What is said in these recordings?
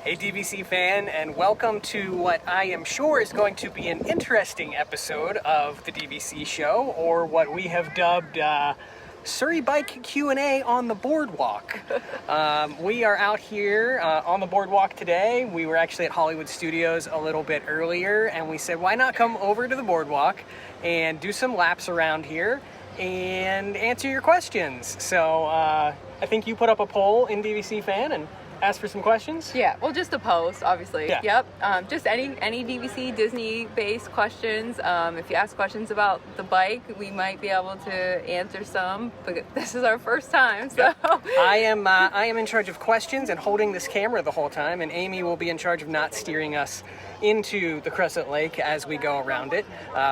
Hey DVC fan, and welcome to what I am sure is going to be an interesting episode of the DVC show, or what we have dubbed Surrey Bike Q&A on the Boardwalk. We are out here on the Boardwalk today. We were actually at Hollywood Studios a little bit earlier, and we said, why not come over to the Boardwalk and do some laps around here and answer your questions. So I think you put up a poll in DVC fan and ask for some questions? Yeah, well, just a post, obviously. Yeah. Yep. Just any DVC Disney-based questions. If you ask questions about the bike, we might be able to answer some. But this is our first time, so. Yep. I am in charge of questions and holding this camera the whole time, and Amy will be in charge of not steering us into the Crescent Lake as we go around it.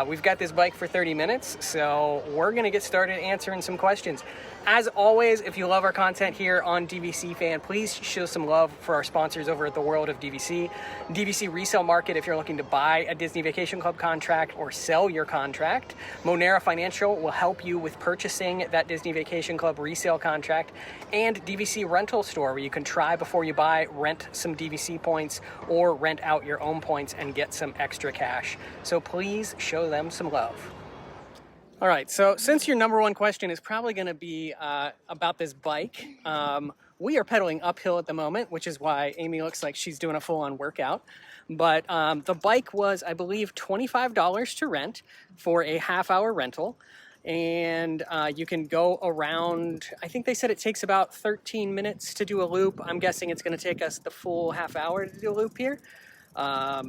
We've got this bike for 30 minutes, so we're going to get started answering some questions. As always, if you love our content here on DVC Fan, please show some love for our sponsors over at the World of DVC. DVC Resale Market if you're looking to buy a Disney Vacation Club contract or sell your contract. Monera Financial will help you with purchasing that Disney Vacation Club resale contract. And DVC Rental Store, where you can try before you buy, rent some DVC points, or rent out your own points and get some extra cash. So please show them some love. All right, so since your number one question is probably going to be about this bike, we are pedaling uphill at the moment, which is why Amy looks like she's doing a full-on workout. But the bike was, I believe, $25 to rent for a half-hour rental. And you can go around, I think they said it takes about 13 minutes to do a loop. I'm guessing it's going to take us the full half hour to do a loop here.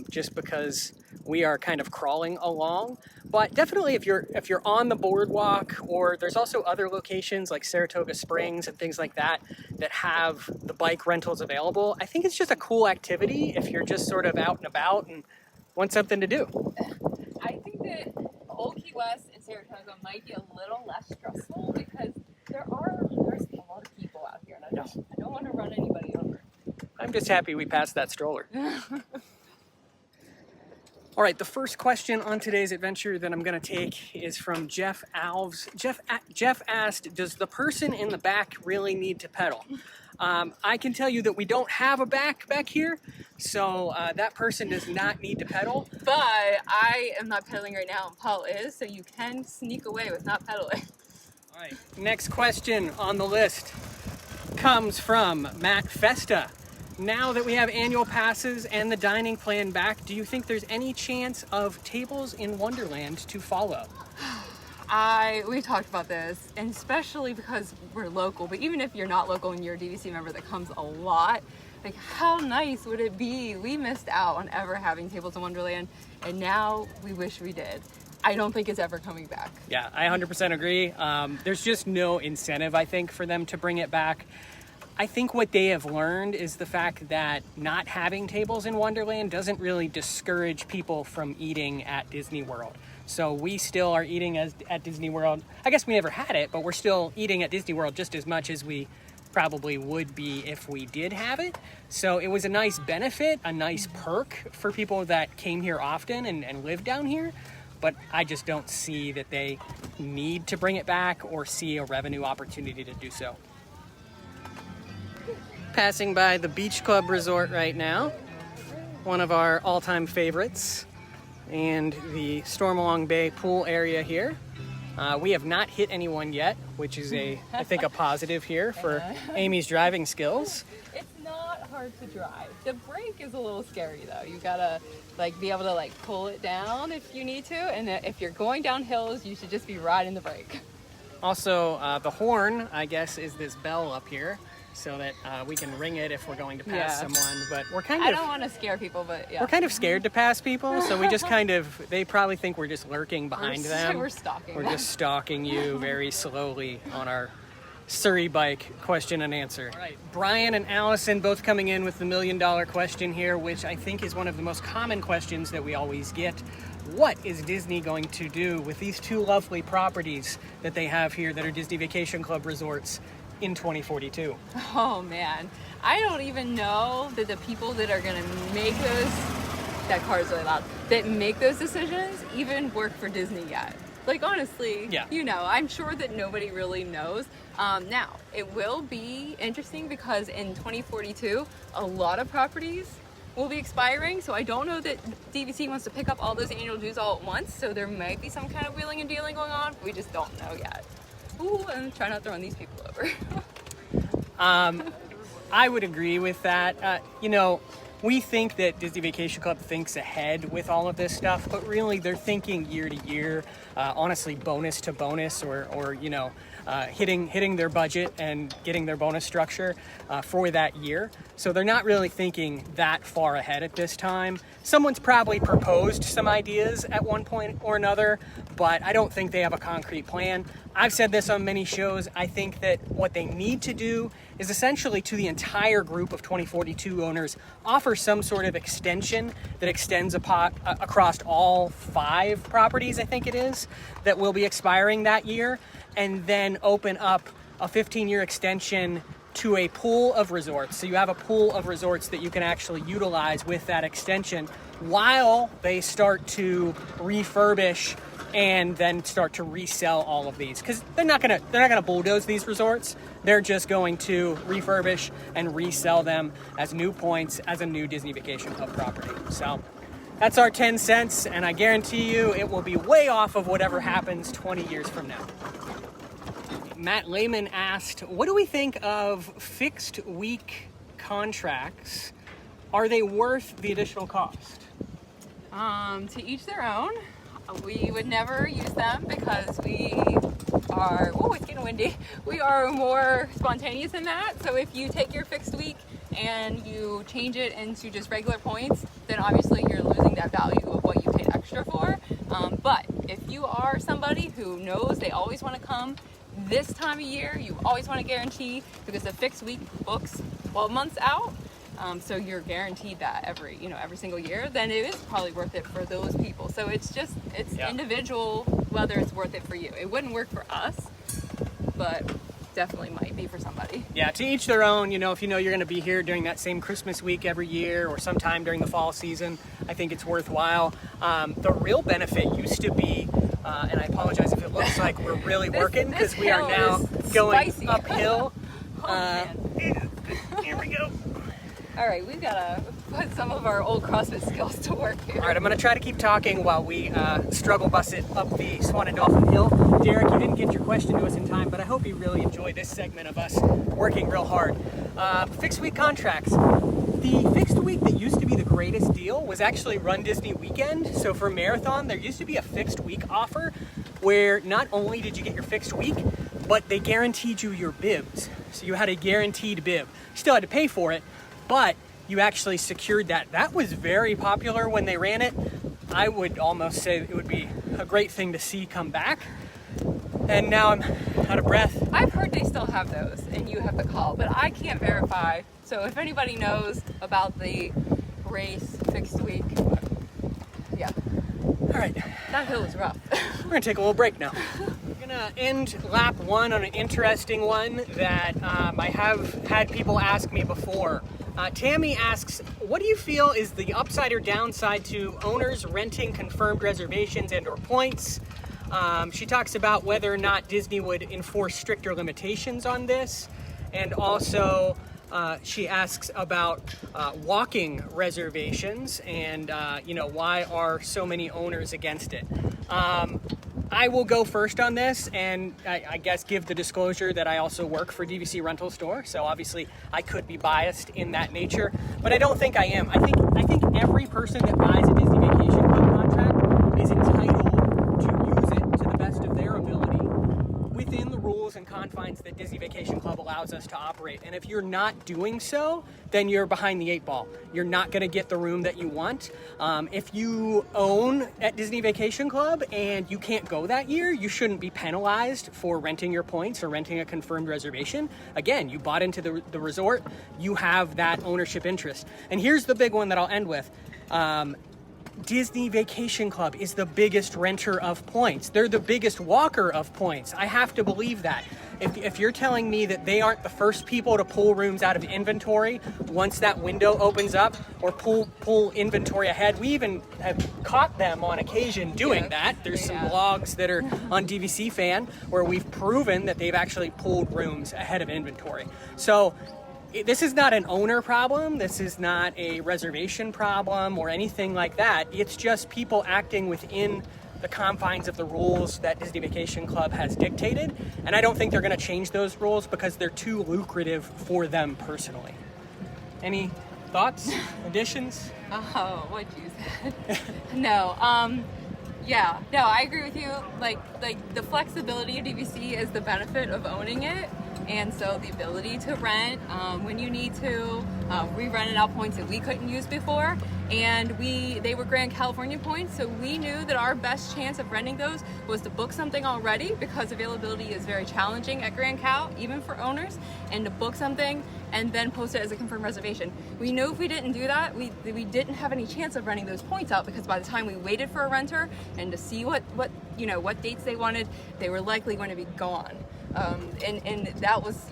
Just because we are kind of crawling along. But definitely if you're on the Boardwalk, or there's also other locations like Saratoga Springs and things like that that have the bike rentals available, I think it's just a cool activity if you're just sort of out and about and want something to do. I think that Old Key West and Saratoga might be a little less stressful because there's a lot of people out here, and I don't want to run anybody over. I'm just happy we passed that stroller. All right, the first question on today's adventure that I'm going to take is from Jeff Alves. Jeff asked, does the person in the back really need to pedal? I can tell you that we don't have a back here, so that person does not need to pedal. But I am not pedaling right now, and Paul is, so you can sneak away with not pedaling. All right, next question on the list comes from Matt Festa. Now that we have annual passes and the dining plan back, do you think there's any chance of Tables in Wonderland to follow? We talked about this, and especially because we're local, but even if you're not local and you're a DVC member that comes a lot, like how nice would it be? We missed out on ever having Tables in Wonderland, and now we wish we did. I don't think it's ever coming back. Yeah, I 100% agree. There's just no incentive, I think, for them to bring it back. I think what they have learned is the fact that not having Tables in Wonderland doesn't really discourage people from eating at Disney World. So we still are eating at Disney World. I guess we never had it, but we're still eating at Disney World just as much as we probably would be if we did have it. So it was a nice benefit, a nice perk for people that came here often and live down here. But I just don't see that they need to bring it back or see a revenue opportunity to do so. Passing by the Beach Club Resort right now, one of our all-time favorites, and the Stormalong Bay pool area here. We have not hit anyone yet, which is I think a positive here for Amy's driving skills. It's not hard to drive. The brake is a little scary though. You gotta be able to pull it down if you need to, and if you're going down hills, you should just be riding the brake. Also, the horn, I guess, is this bell up here, so that we can ring it if we're going to pass someone. But we're kind of... I don't want to scare people, but yeah. We're kind of scared to pass people, so we just they probably think we're just lurking behind them. We're stalking We're them. just stalking you very slowly on our Surrey bike question and answer. All right, Brian and Allison both coming in with the $1 million question here, which I think is one of the most common questions that we always get. What is Disney going to do with these two lovely properties that they have here that are Disney Vacation Club resorts in 2042? Oh man, I don't even know that the people that are going to make that car is really loud, that make those decisions even work for Disney yet. Like, honestly, Yeah. I'm sure that nobody really knows. Now, it will be interesting because in 2042, a lot of properties will be expiring. So I don't know that DVC wants to pick up all those annual dues all at once. So there might be some kind of wheeling and dealing going on. We just don't know yet. Ooh, I'm trying not throwing these people over. I would agree with that. We think that Disney Vacation Club thinks ahead with all of this stuff, but really they're thinking year to year, honestly, bonus to bonus, or hitting their budget and getting their bonus structure for that year. So they're not really thinking that far ahead at this time. Someone's probably proposed some ideas at one point or another, but I don't think they have a concrete plan. I've said this on many shows. I think that what they need to do is essentially to the entire group of 2042 owners offer some sort of extension that extends across all 5 properties, I think it is, that will be expiring that year, and then open up a 15-year extension to a pool of resorts. So you have a pool of resorts that you can actually utilize with that extension while they start to refurbish and then start to resell all of these, because they're not gonna bulldoze these resorts. They're just going to refurbish and resell them as new points as a new Disney Vacation Club property. So that's our 10 cents, and I guarantee you it will be way off of whatever happens 20 years from now. Matt Lehman asked, what do we think of fixed week contracts? Are they worth the additional cost? To each their own. We would never use them because we are, it's getting windy. We are more spontaneous than that. So if you take your fixed week and you change it into just regular points, then obviously you're losing that value of what you paid extra for. But if you are somebody who knows they always want to come this time of year, you always want to guarantee, because the fixed week books 12 months out. So you're guaranteed that every single year, then it is probably worth it for those people. So it's individual whether it's worth it for you. It wouldn't work for us, but definitely might be for somebody. Yeah, to each their own. If you're going to be here during that same Christmas week every year or sometime during the fall season, I think it's worthwhile. The real benefit used to be, and I apologize if it looks like we're really working, because we are now going spicy. uphill. Man. Here we go. All right, we've got to put some of our old CrossFit skills to work here. All right, I'm going to try to keep talking while we struggle bus it up the Swan and Dolphin Hill. Derek, you didn't get your question to us in time, but I hope you really enjoy this segment of us working real hard. Fixed week contracts. The fixed week that used to be the greatest deal was actually Run Disney Weekend. So for Marathon, there used to be a fixed week offer where not only did you get your fixed week, but they guaranteed you your bibs. So you had a guaranteed bib. You still had to pay for it, but you actually secured that. That was very popular when they ran it. I would almost say it would be a great thing to see come back. And now I'm out of breath. I've heard they still have those, and you have to call, but I can't verify. So if anybody knows about the race fixed week, yeah. All right. That hill is rough. We're gonna take a little break now. We're gonna end lap 1 on an interesting one that I have had people ask me before. Tammy asks, what do you feel is the upside or downside to owners renting confirmed reservations and or points? She talks about whether or not Disney would enforce stricter limitations on this. And also, she asks about walking reservations and, why are so many owners against it? I will go first on this, and I guess give the disclosure that I also work for DVC Rental Store, so obviously I could be biased in that nature, but I don't think I am. I think every person that buys a Disney Vacation Club contract is entitled to use it to the best of their ability within the rules and confines that Disney Vacation Club allows us to operate. And if you're not doing so, then you're behind the 8 ball. You're not going to get the room that you want. If you own at Disney Vacation Club and you can't go that year, you shouldn't be penalized for renting your points or renting a confirmed reservation. Again, you bought into the resort, you have that ownership interest. And here's the big one that I'll end with. Disney Vacation Club is the biggest renter of points. They're the biggest walker of points. I have to believe that. if you're telling me that they aren't the first people to pull rooms out of inventory once that window opens up, or pull inventory ahead, we even have caught them on occasion doing that. There's some blogs that are on DVC Fan where we've proven that they've actually pulled rooms ahead of inventory. So this is not an owner problem. This is not a reservation problem or anything like that. It's just people acting within the confines of the rules that Disney Vacation Club has dictated. And I don't think they're going to change those rules because they're too lucrative for them personally. Any thoughts, additions? Oh, what you said. No, I agree with you. Like the flexibility of DVC is the benefit of owning it. And so the ability to rent when you need to. We rented out points that we couldn't use before, and they were Grand Californian points, so we knew that our best chance of renting those was to book something already, because availability is very challenging at Grand Cal, even for owners, and to book something and then post it as a confirmed reservation. We knew if we didn't do that, we didn't have any chance of renting those points out, because by the time we waited for a renter and to see what dates they wanted, they were likely going to be gone. And that was,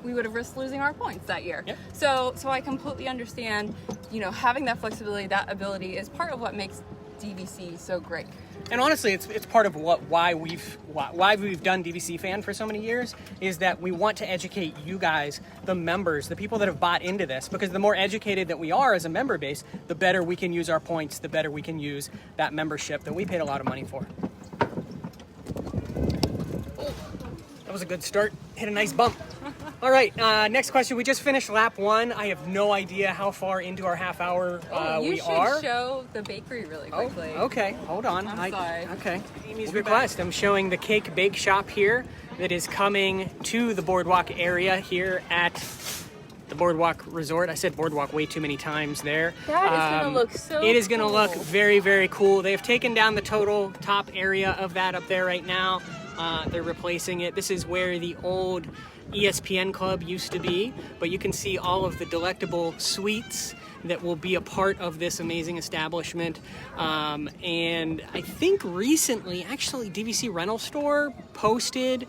we would have risked losing our points that year. Yep. So I completely understand, having that flexibility, that ability is part of what makes DVC so great. And honestly, it's part of why we've done DVC Fan for so many years, is that we want to educate you guys, the members, the people that have bought into this, because the more educated that we are as a member base, the better we can use our points, the better we can use that membership that we paid a lot of money for. That was a good start. Hit a nice bump. All right, next question. We just finished lap 1. I have no idea how far into our half hour we are. You should show the bakery really quickly. Oh, okay. Hold on. I'm sorry. Okay. Amy's request. I'm showing the cake bake shop here that is coming to the Boardwalk area here at the Boardwalk Resort. I said Boardwalk way too many times there. That is going to look so It is going to cool. look very, very cool. They've taken down the total top area of that up there right now. They're replacing it. This is where the old ESPN Club used to be, but you can see all of the delectable sweets that will be a part of this amazing establishment. And I think recently, actually, DVC Rental Store posted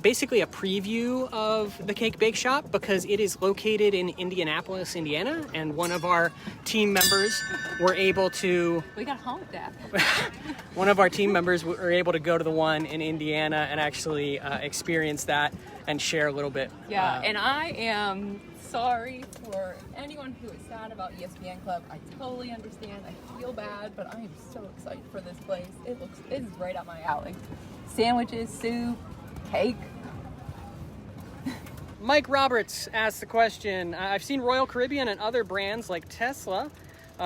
basically a preview of the Cake Bake Shop, because it is located in Indianapolis, Indiana, and one of our team members were able to... We got honked at. One of our team members were able to go to the one in Indiana and actually experience that and share a little bit. Yeah, and I am sorry for anyone who is sad about ESPN Club. I totally understand. I feel bad, but I am so excited for this place. It is right up my alley. Sandwiches, soup, cake. Mike Roberts asked the question, I've seen Royal Caribbean and other brands like Tesla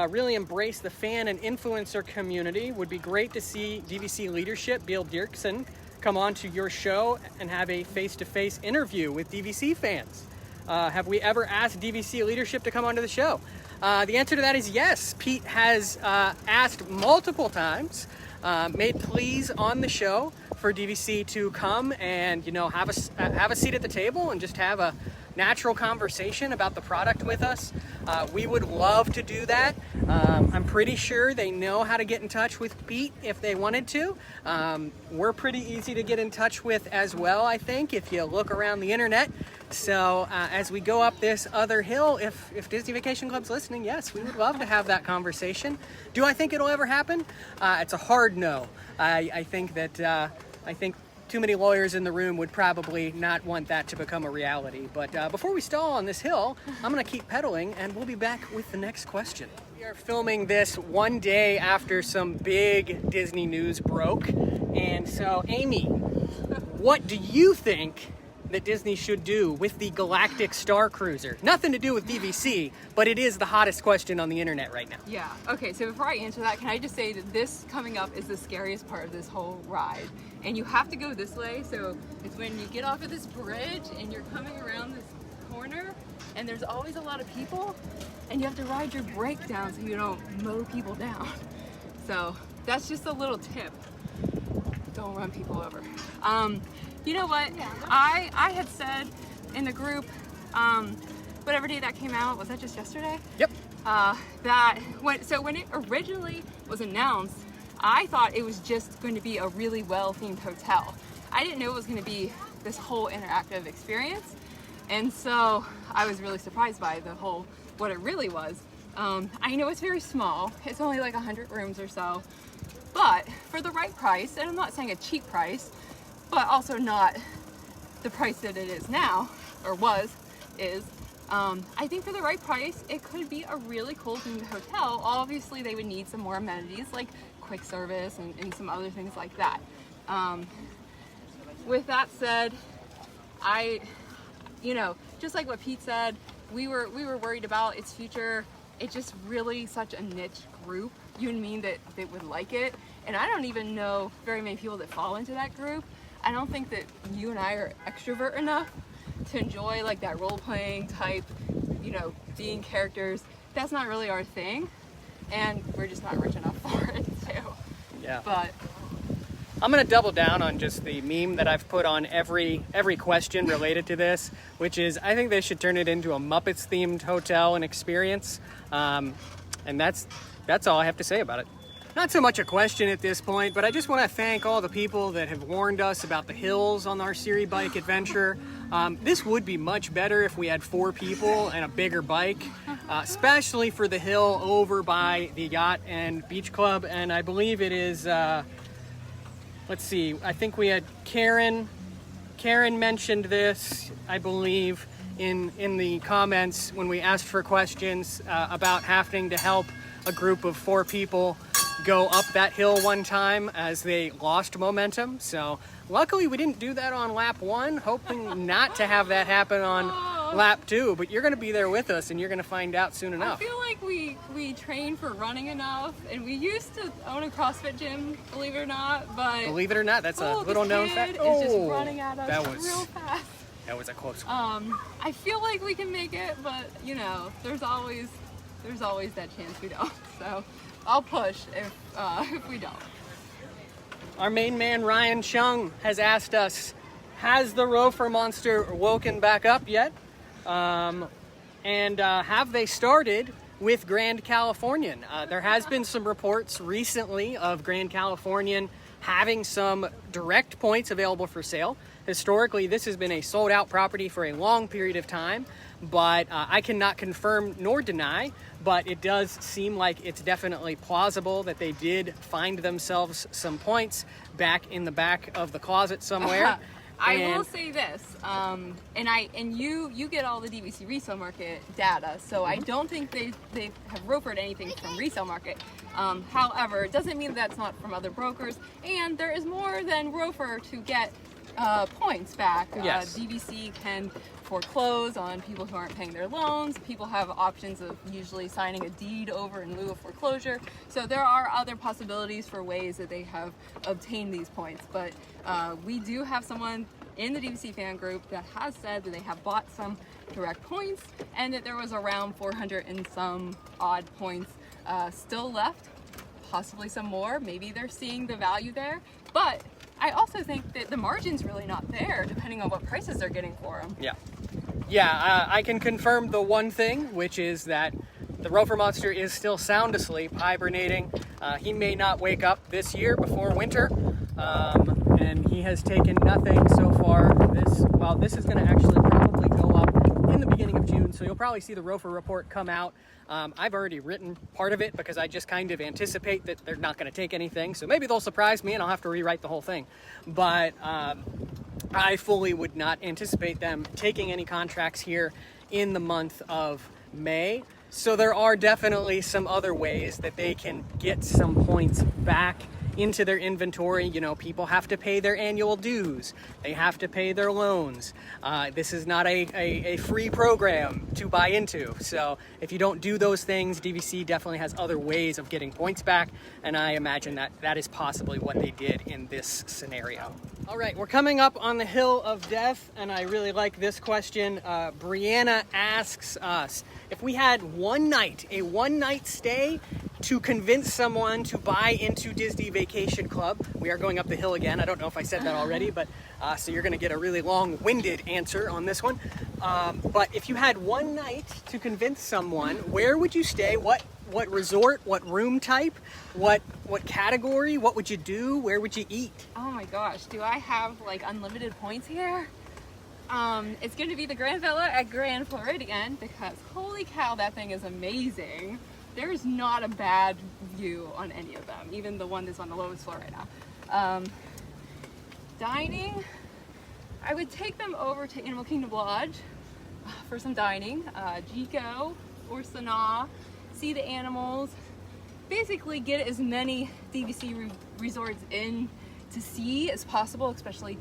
really embrace the fan and influencer community. Would be great to see DVC Leadership, Bill Dirksen, come on to your show and have a face-to-face interview with DVC fans. Have we ever asked DVC Leadership to come onto the show? The answer to that is yes. Pete has asked multiple times, made pleas on the show for DVC to come and have a seat at the table and just have a natural conversation about the product with us. We would love to do that. I'm pretty sure they know how to get in touch with Pete if they wanted to. We're pretty easy to get in touch with as well, I think, if you look around the internet. So as we go up this other hill, if Disney Vacation Club's listening, yes, we would love to have that conversation. Do I think it'll ever happen? It's a hard no. I think too many lawyers in the room would probably not want that to become a reality. But before we stall on this hill, I'm going to keep pedaling, and we'll be back with the next question. We are filming this one day after some big Disney news broke. And so, Amy, what do you think that Disney should do with the Galactic Star Cruiser? Nothing to do with DVC, but it is the hottest question on the internet right now. Yeah, okay, so before I answer that, can I just say that this coming up is the scariest part of this whole ride. And you have to go this way, so it's when you get off of this bridge and you're coming around this corner, and there's always a lot of people, and you have to ride your brake down so you don't mow people down. So that's just a little tip. Don't run people over. You know what? I had said in the group, whatever day that came out, was that just yesterday? Yep. That when it originally was announced, I thought it was just going to be a really well-themed hotel. I didn't know it was going to be this whole interactive experience. And so I was really surprised by what it really was. I know it's very small. It's only like 100 rooms or so, but for the right price, and I'm not saying a cheap price, but also not the price that it is now, or is. I think for the right price, it could be a really cool themed hotel. Obviously, they would need some more amenities like quick service and some other things like that. With that said, just like what Pete said, we were worried about its future. It's just really such a niche group, you and me, that would like it. And I don't even know very many people that fall into that group. I don't think that you and I are extrovert enough to enjoy like that role-playing type, being characters. That's not really our thing, and we're just not rich enough for it too. Yeah. But I'm going to double down on just the meme that I've put on every question related to this, which is I think they should turn it into a Muppets-themed hotel and experience. And that's all I have to say about it. Not so much a question at this point, but I just want to thank all the people that have warned us about the hills on our Surrey bike adventure. This would be much better if we had 4 people and a bigger bike, especially for the hill over by the Yacht and Beach Club. And I believe it is, let's see, I think we had Karen mentioned this, I believe, in the comments when we asked for questions about having to help a group of 4 people go up that hill one time as they lost momentum. So luckily we didn't do that on lap 1, hoping not to have that happen on lap 2, but you're going to be there with us and you're going to find out soon enough. I feel like we train for running enough, and we used to own a CrossFit gym, believe it or not, but believe it or not, that's a little known fact. Is just running at us real fast. That was a close one. I feel like we can make it, but there's always that chance we don't. So I'll push if we don't. Our main man Ryan Chung has asked us, has the Rofer Monster woken back up yet? And have they started with Grand Californian? There has been some reports recently of Grand Californian having some direct points available for sale. Historically, this has been a sold-out property for a long period of time, but I cannot confirm nor deny, but it does seem like it's definitely plausible that they did find themselves some points back in the back of the closet somewhere. I will say this, and you get all the DVC resale market data, so I don't think they have rofered anything from resale market. However, it doesn't mean that's not from other brokers, and there is more than rofer to get points back. Yes. DVC can foreclose on people who aren't paying their loans. People have options of usually signing a deed over in lieu of foreclosure. So there are other possibilities for ways that they have obtained these points. But we do have someone in the DVC fan group that has said that they have bought some direct points and that there was around 400 and some odd points still left, possibly some more. Maybe they're seeing the value there. But I also think that the margin's really not there, depending on what prices they're getting for them. Yeah, I can confirm the one thing, which is that the Rofer Monster is still sound asleep, hibernating. He may not wake up this year before winter, and he has taken nothing so far. This is going to actually probably go up in the beginning of June, so you'll probably see the Rofer report come out. I've already written part of it because I just kind of anticipate that they're not going to take anything. So maybe they'll surprise me and I'll have to rewrite the whole thing. But I fully would not anticipate them taking any contracts here in the month of May. So there are definitely some other ways that they can get some points back into their inventory. People have to pay their annual dues. They have to pay their loans. This is not a free program to buy into. So if you don't do those things, DVC definitely has other ways of getting points back. And I imagine that is possibly what they did in this scenario. All right, we're coming up on the Hill of Death, and I really like this question. Brianna asks us, if we had a one-night stay to convince someone to buy into Disney Vacation Club. We are going up the hill again. I don't know if I said that already, but so you're going to get a really long-winded answer on this one. But if you had one night to convince someone, where would you stay? What what resort, what room type, what category, what would you do, where would you eat? Oh my gosh, do I have like unlimited points here? It's going to be the Grand Villa at Grand Floridian because holy cow, that thing is amazing. There's not a bad view on any of them, even the one that's on the lowest floor right now. Dining, I would take them over to Animal Kingdom Lodge for some dining. Jico or Sanaa, see the animals, basically get as many DVC resorts in to see as possible, especially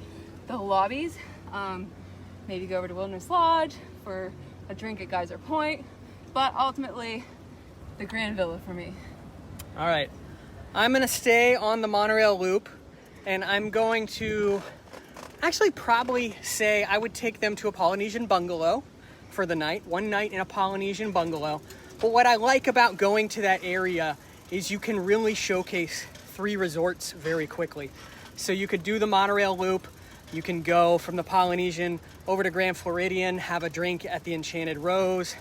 the lobbies. Maybe go over to Wilderness Lodge for a drink at Geyser Point, but ultimately the Grand Villa for me. All right, I'm gonna stay on the monorail loop, and I'm going to actually probably say I would take them to a Polynesian bungalow for the night, one night in a Polynesian bungalow. But what I like about going to that area is you can really showcase 3 resorts very quickly. So you could do the monorail loop, you can go from the Polynesian over to Grand Floridian, have a drink at the Enchanted Rose.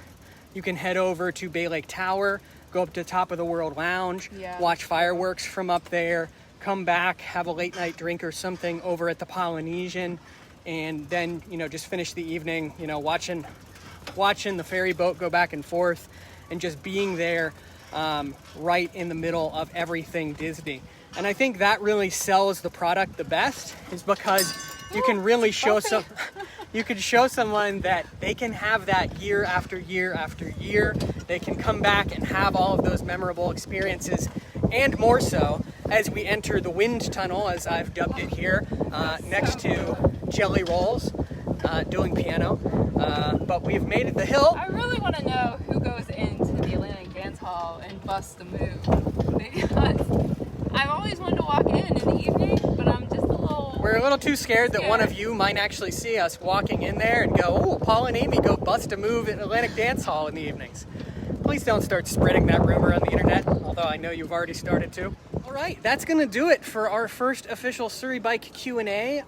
You can head over to Bay Lake Tower, go up to the top of the World Lounge, watch fireworks from up there, come back, have a late night drink or something over at the Polynesian, and then, just finish the evening, watching the ferry boat go back and forth and just being there right in the middle of everything Disney. And I think that really sells the product the best, is because you can really show someone that they can have that year after year after year. They can come back and have all of those memorable experiences, and more so as we enter the wind tunnel, as I've dubbed it here, next to Jelly Rolls doing piano. But we've made it the hill. I really want to know who goes into the Atlantic Dance Hall and busts the move, because I've always wanted to walk in the evening, but I'm just we're a little too scared that one of you might actually see us walking in there and go, "Oh, Paul and Amy go bust a move at Atlantic Dance Hall in the evenings." Please don't start spreading that rumor on the internet, although I know you've already started to. All right, that's going to do it for our first official Surrey Bike Q&A.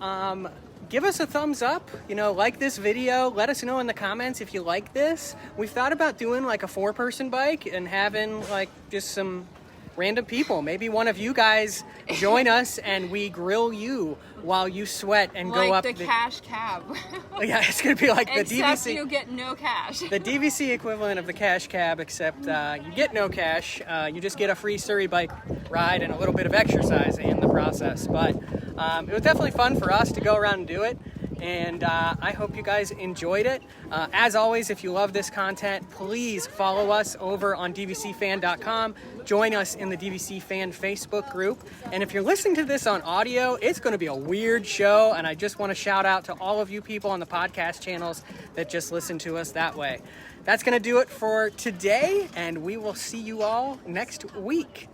Give us a thumbs up, like this video. Let us know in the comments if you like this. We've thought about doing like a 4-person bike and having like just some random people. Maybe one of you guys join us and we grill you while you sweat and go up the cash cab. Yeah, it's gonna be like the except DVC. You get no cash. The DVC equivalent of the cash cab, except you get no cash. You just get a free Surrey bike ride and a little bit of exercise in the process. But it was definitely fun for us to go around and do it. And I hope you guys enjoyed it. As always, if you love this content, please follow us over on dvcfan.com. Join us in the DVC Fan Facebook group. And if you're listening to this on audio, it's going to be a weird show. And I just want to shout out to all of you people on the podcast channels that just listen to us that way. That's going to do it for today. And we will see you all next week.